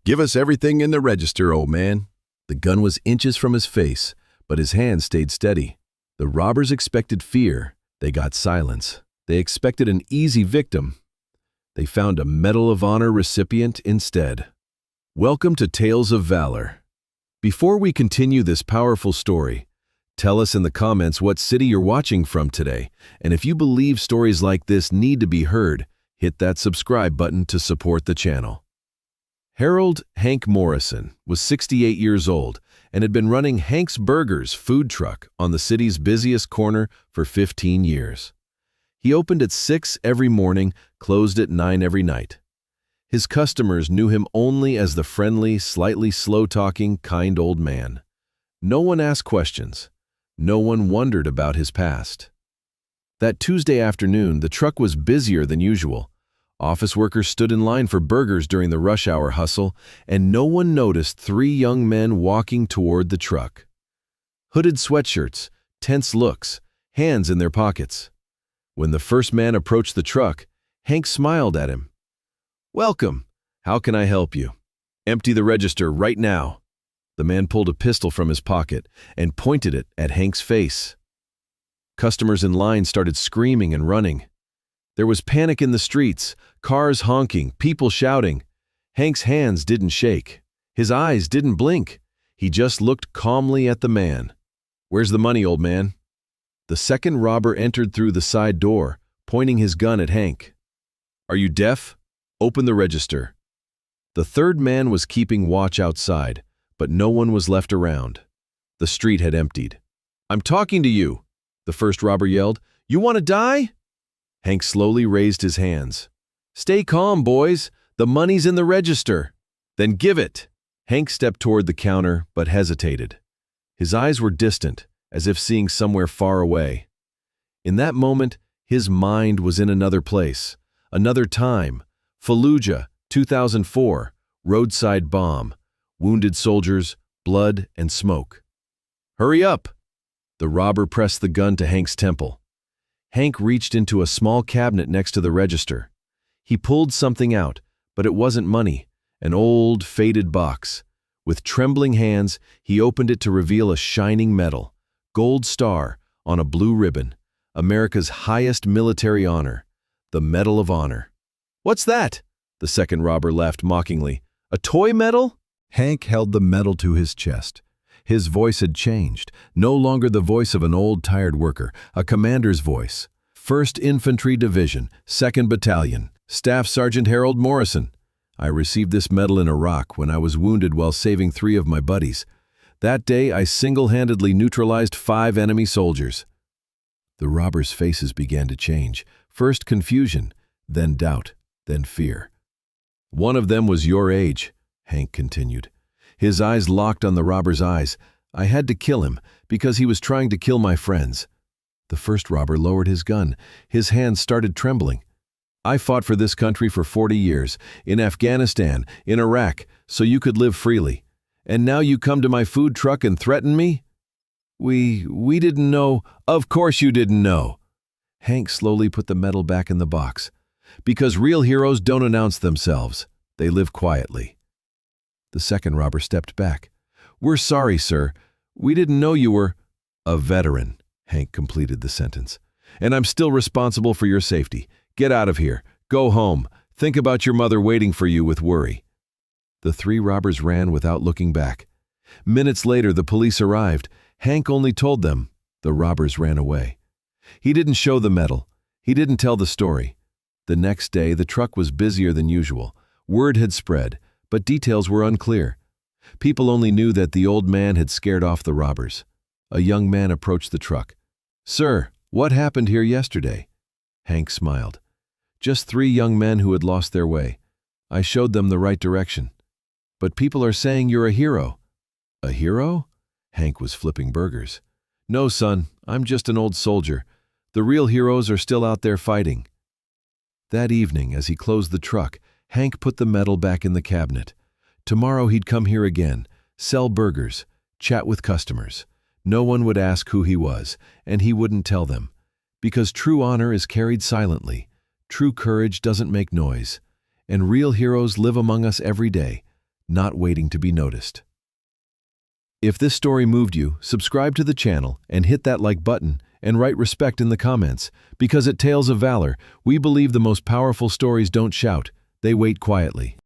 Give us everything in the register, old man. The gun was inches from his face, but his hand stayed steady. The robbers expected fear. They got silence. They expected an easy victim. They found a Medal of Honor recipient instead. Welcome to Tales of Valor. Before we continue this powerful story, tell us in the comments what city you're watching from today, and if you believe stories like this need to be heard, hit that subscribe button to support the channel. Harold Hank Morrison was 68 years old and had been running Hank's Burgers food truck on the city's busiest corner for 15 years. He opened at 6 every morning, closed at 9 every night. His customers knew him only as the friendly, slightly slow-talking, kind old man. No one asked questions. No one wondered about his past. That Tuesday afternoon, the truck was busier than usual. Office workers stood in line for burgers during the rush hour hustle, and no one noticed 3 young men walking toward the truck. Hooded sweatshirts, tense looks, hands in their pockets. When the first man approached the truck, Hank smiled at him. "Welcome. How can I help you?" "Empty the register right now." The man pulled a pistol from his pocket and pointed it at Hank's face. Customers in line started screaming and running. There was panic in the streets, cars honking, people shouting. Hank's hands didn't shake. His eyes didn't blink. He just looked calmly at the man. "Where's the money, old man?" The second robber entered through the side door, pointing his gun at Hank. "Are you deaf? Open the register." The third man was keeping watch outside, but no one was left around. The street had emptied. "I'm talking to you," the first robber yelled. "You want to die?" Hank slowly raised his hands. "Stay calm, boys. The money's in the register." "Then give it." Hank stepped toward the counter, but hesitated. His eyes were distant, as if seeing somewhere far away. In that moment, his mind was in another place, another time. Fallujah, 2004, roadside bomb, wounded soldiers, blood and smoke. "Hurry up!" The robber pressed the gun to Hank's temple. Hank reached into a small cabinet next to the register. He pulled something out, but it wasn't money, an old, faded box. With trembling hands, he opened it to reveal a shining medal, gold star on a blue ribbon, America's highest military honor, the Medal of Honor. "What's that?" The second robber laughed mockingly. "A toy medal?" Hank held the medal to his chest. His voice had changed, no longer the voice of an old, tired worker, a commander's voice. "1st Infantry Division, 2nd Battalion, Staff Sergeant Harold Morrison. I received this medal in Iraq when I was wounded while saving 3 of my buddies. That day, I single-handedly neutralized 5 enemy soldiers." The robbers' faces began to change, first confusion, then doubt, then fear. "One of them was your age," Hank continued. His eyes locked on the robber's eyes. "I had to kill him because he was trying to kill my friends." The first robber lowered his gun. His hands started trembling. "I fought for this country for 40 years, in Afghanistan, in Iraq, so you could live freely. And now you come to my food truck and threaten me?" We didn't know." "Of course you didn't know." Hank slowly put the medal back in the box. "Because real heroes don't announce themselves. They live quietly." The second robber stepped back. "We're sorry, sir. We didn't know you were—" "A veteran," Hank completed the sentence. "And I'm still responsible for your safety. Get out of here. Go home. Think about your mother waiting for you with worry." The 3 robbers ran without looking back. Minutes later, the police arrived. Hank only told them. The robbers ran away. He didn't show the medal. He didn't tell the story. The next day, the truck was busier than usual. Word had spread, but details were unclear. People only knew that the old man had scared off the robbers. A young man approached the truck. "Sir, what happened here yesterday?" Hank smiled. "Just 3 young men who had lost their way. I showed them the right direction." "But people are saying you're a hero." "A hero?" Hank was flipping burgers. "No, son, I'm just an old soldier. The real heroes are still out there fighting." That evening, as he closed the truck, Hank put the medal back in the cabinet. Tomorrow he'd come here again, sell burgers, chat with customers. No one would ask who he was, and he wouldn't tell them. Because true honor is carried silently, true courage doesn't make noise, and real heroes live among us every day, not waiting to be noticed. If this story moved you, subscribe to the channel and hit that like button and write respect in the comments, because at Tales of Valor, we believe the most powerful stories don't shout, they wait quietly.